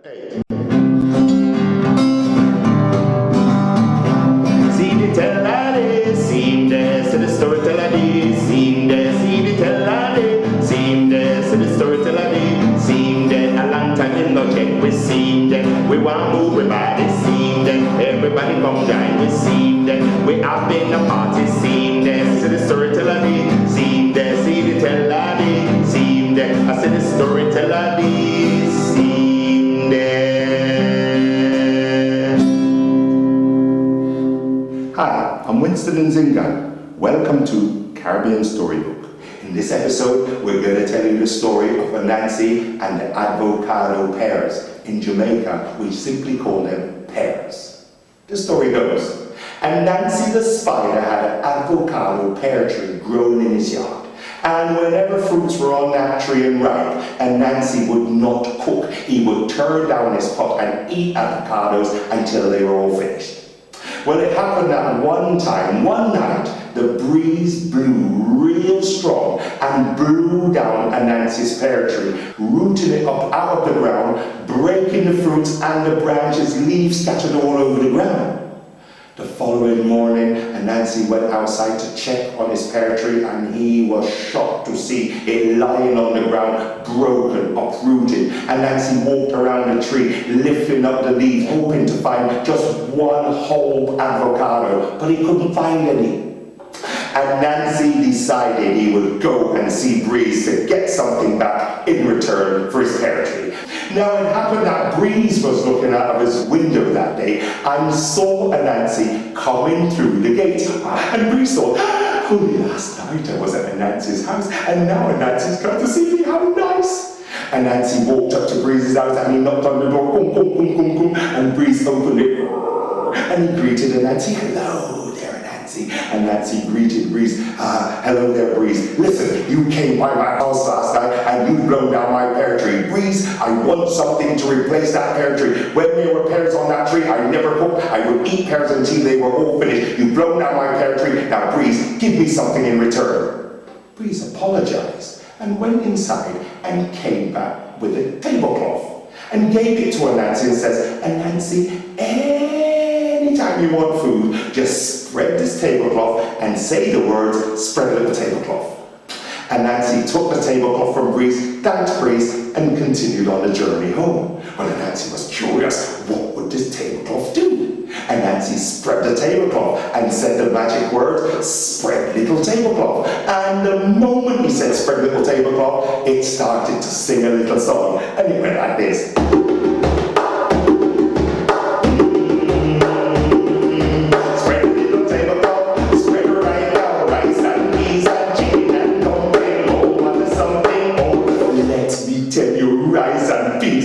Hey. See the teller day, see the storyteller day, see the teller day, see the storyteller day, see a long time in no check, we see them, we want move with body, see them, everybody come join, we see them, we have been a party, see the storyteller day, see the teller day, see I see the storyteller day, see them. Hi, I'm Winston Nzinga. Welcome to Caribbean Storybook. In this episode, we're going to tell you the story of Ananse and the Avacado Pears. In Jamaica, we simply call them pears. The story goes, Ananse the spider had an avocado pear tree growing in his yard. And whenever fruits were on that tree and ripe, Ananse would not cook. He would turn down his pot and eat avocados until they were all finished. Well, it happened that one night, the breeze blew real strong and blew down Ananse's pear tree, rooting it up out of the ground, breaking the fruits and the branches, leaves scattered all over the ground. The following morning, Ananse went outside to check on his pear tree, and he was shocked to see it lying on the ground, broken, uprooted. Ananse walked around the tree, lifting up the leaves, hoping to find just one whole avocado, but he couldn't find any. Ananse decided he would go and see Breeze to get something back in return for his pear tree. Now it happened that Breeze was looking out of his window that day and saw Ananse coming through the gate. And Breeze thought, only last night I was at Ananse's house and now Ananse's come to see me, how nice. Ananse walked up to Breeze's house and he knocked on the door, boom, boom, boom, boom, boom, and Breeze opened it and he greeted Ananse, hello there Ananse. Ananse greeted Breeze, hello there Breeze. Listen, you came by my house last night and you blown down my pear tree. Breeze, I want something to replace that pear tree. When there were pears on that tree, I never cooked. I would eat pears until they were all finished. You blown down my pear tree. Now Breeze, give me something in return. Breeze apologized and went inside and came back with a tablecloth and gave it to Ananse and says, Ananse, anytime you want food, just spread this tablecloth and say the words, spread a little tablecloth. Ananse took the tablecloth from Breeze, thanked Breeze, and continued on the journey home. Well, Ananse was curious, what would this tablecloth do? Ananse spread the tablecloth and said the magic word, spread little tablecloth. And the moment he said spread little tablecloth, it started to sing a little song. And it went like this.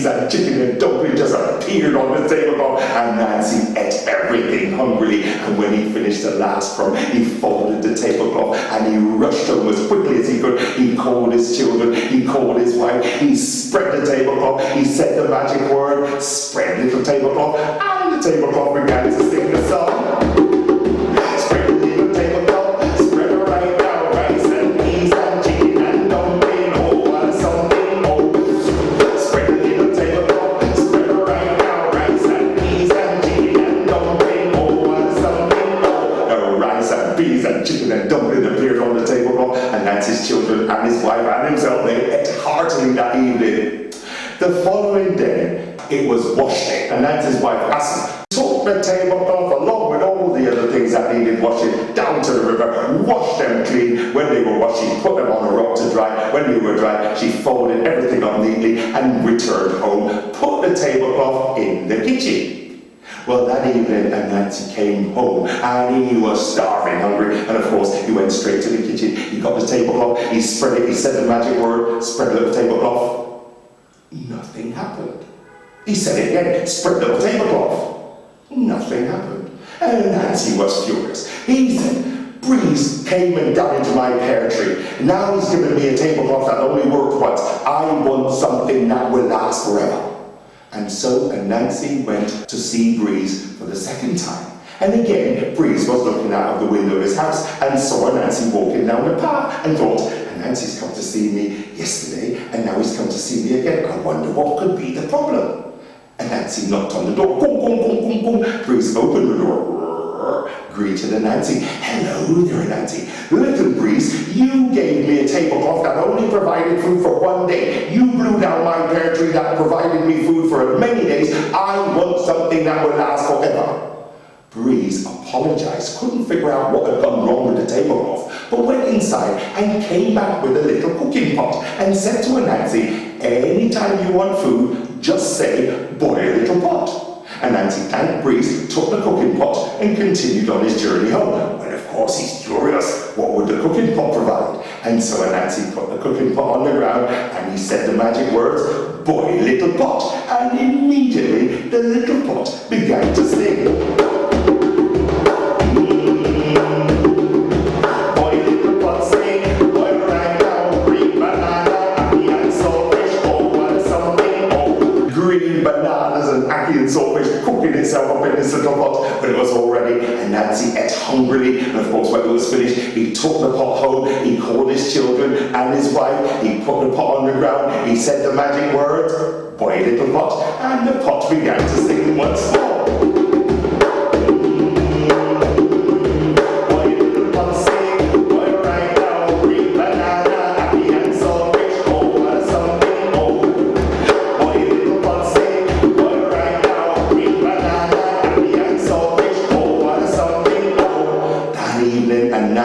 And chicken and dumpling just appeared on the tablecloth, and Ananse ate everything hungrily. And when he finished the last crumb, he folded the tablecloth and he rushed home as quickly as he could. He called his children, he called his wife, he spread the tablecloth, he said the magic word, spread little tablecloth, and the tablecloth began to sing the song. His children and his wife and himself, they ate heartily that evening. The following day, it was wash day, and Ananse's wife Assis took the tablecloth along with all the other things that needed washing down to the river, washed them clean. When they were washed, she put them on a rock to dry. When they were dry, she folded everything up neatly and returned home, put the tablecloth in the kitchen. Well, that evening, Ananse came home and he was starving, hungry, and of course, he went straight to the kitchen. He got the tablecloth, he spread it, he said the magic word, spread a little tablecloth. Nothing happened. He said it again, spread a little tablecloth. Nothing happened. And Ananse was furious. He said, Breeze came and got into my pear tree. Now he's given me a tablecloth that only worked once. I want something that will last forever. And so Ananse went to see Breeze for the second time. And again, Breeze was looking out of the window of his house and saw Ananse walking down the path and thought, Ananse's come to see me yesterday and now he's come to see me again. I wonder what could be the problem. Ananse knocked on the door. Boom, boom, boom, boom, boom. Breeze opened the door. Greeted Ananse. Hello there, Ananse. Little Breeze, you gave me a tablecloth that only provided food for one day. You blew down my pear tree that provided me food for many days. I want something that will last forever. Breeze apologized, couldn't figure out what had gone wrong with the tablecloth, but went inside and came back with a little cooking pot and said to Ananse, anytime you want food, just say, boil a little pot. Ananse thanked Breeze, took the cooking pot and continued on his journey home. Well, of course, he's curious, what would the cooking pot provide? And so Ananse put the cooking pot on the ground and he said the magic words, boil little pot, and immediately the little pot began to sing. Bananas and ackee and saltfish cooking itself up in this little pot, but it was all ready, and Ananse ate hungrily, and of course when it was finished, he took the pot home, he called his children and his wife, he put the pot on the ground, he said the magic words, boil little pot, and the pot began to sing once more.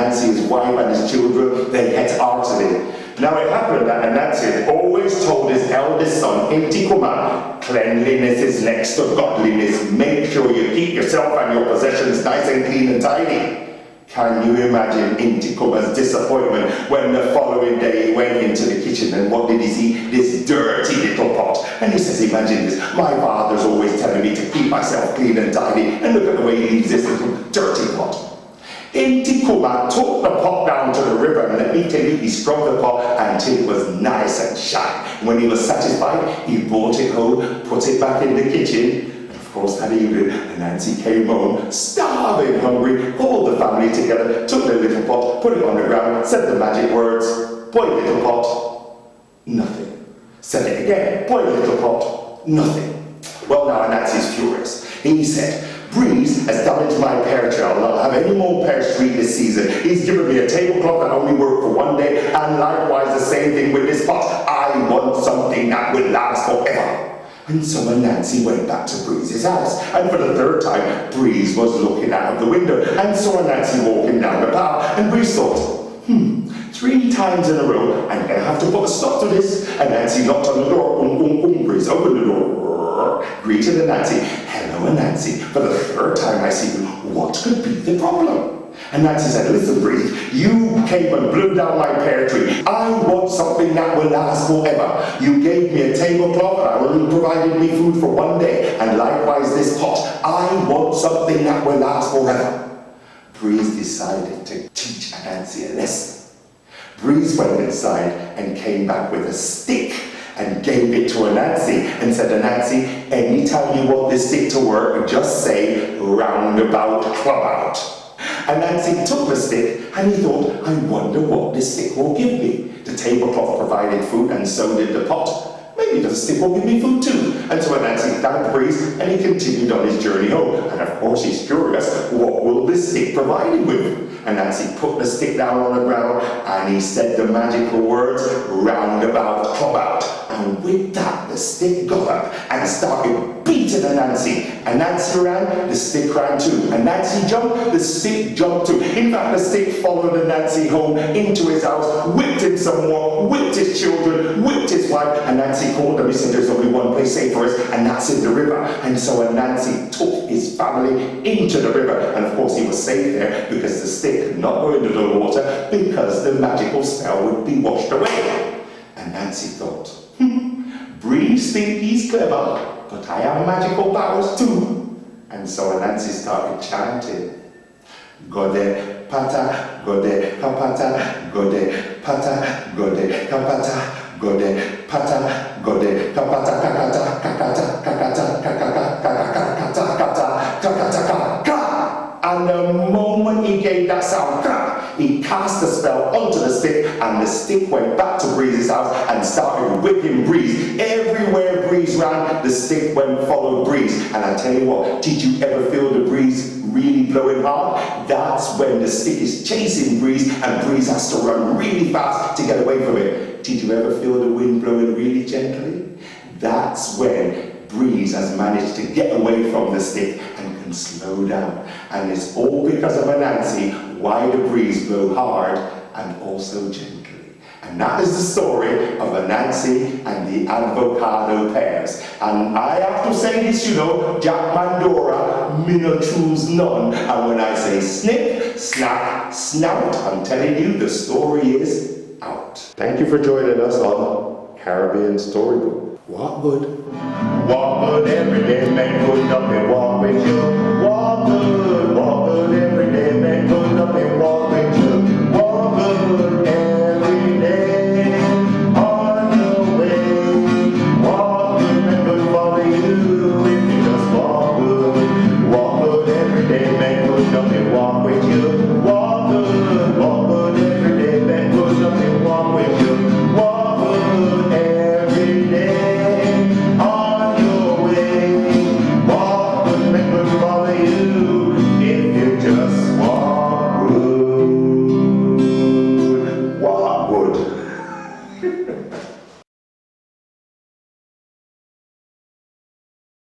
His wife and his children, they ate heartily. Now it happened that Ananse had always told his eldest son, Ntikuma, cleanliness is next to godliness. Make sure you keep yourself and your possessions nice and clean and tidy. Can you imagine Ntikuma's disappointment when the following day he went into the kitchen and what did he see? This dirty little pot. And he says, imagine this, my father's always telling me to keep myself clean and tidy, and look at the way he leaves this little dirty pot. Ntikuma took the pot down to the river, and let me tell you, he scrubbed the pot until it was nice and shiny. When he was satisfied, he brought it home, put it back in the kitchen. Of course, that evening, Ananse came home, starving, hungry, called the family together, took the little pot, put it on the ground, said the magic words, boil little pot, nothing. Said it again, boil little pot, nothing. Well, now Ananse is furious. He said, Breeze has damaged my pear tree. I'll not have any more pears tree this season. He's given me a tablecloth that only worked for one day, and likewise the same thing with this pot. I want something that will last forever. And so Ananse went back to Breeze's house, and for the third time, Breeze was looking out of the window and saw Ananse walking down the path, and Breeze thought, 3 times in a row, I'm going to have to put a stop to this. Ananse knocked on the door, boom, boom, boom. Breeze opened the door, greeted Ananse. Hello, Ananse. For the third time I see you. What could be the problem? Ananse said, listen, Breeze, you came and blew down my pear tree. I want something that will last forever. You gave me a tablecloth that only provided me food for one day, and likewise this pot. I want something that will last forever. Breeze decided to teach Ananse a lesson. Breeze went inside and came back with a stick and gave it to Ananse and said, Ananse, anytime you want this stick to work, just say, roundabout, club out. Ananse took the stick and he thought, I wonder what this stick will give me. The tablecloth provided food and so did the pot. Maybe the stick will give me food too. And so Ananse thanked Breeze and he continued on his journey home. And of course he's curious, what will this stick provide him with? Ananse put the stick down on the ground and he said the magical words, roundabout, club out. And with that, the stick got up and started beating Ananse. Ananse ran, the stick ran too. Ananse jumped, the stick jumped too. In fact, the stick followed Ananse home into his house, whipped him some more, whipped his children, whipped his wife. Ananse called them, he said, there's only one place safe for us, and that's in the river. And so Ananse took his family into the river. And of course, he was safe there because the stick could not go into the water because the magical spell would be washed away. Ananse thought, Breeze think he's clever, but I have magical powers too. And so Ananse started chanting, Gode pata, gode kapata, gode pata, gode kapata, gode pata, gode kapata, kakata, kakata, kakata, kakaka, kakaka, kakata, kakata, kakata. And the moment he gave that sound, he cast the spell onto the stick, and the stick went back to Breeze's house and started whipping Breeze every everywhere breeze ran, the stick went followed breeze. And I tell you what, did you ever feel the breeze really blowing hard? That's when the stick is chasing breeze and breeze has to run really fast to get away from it. Did you ever feel the wind blowing really gently? That's when breeze has managed to get away from the stick and can slow down. And it's all because of Ananse why the breeze blow hard and also gently. And that is the story of Ananse and the avocado pears. And I have to say this, you know, Jack Mandora, me no choose none. And when I say snip, snap, snout, I'm telling you the story is out. Thank you for joining us on Caribbean Storybook. What good? What good every day, make good up and walk with you.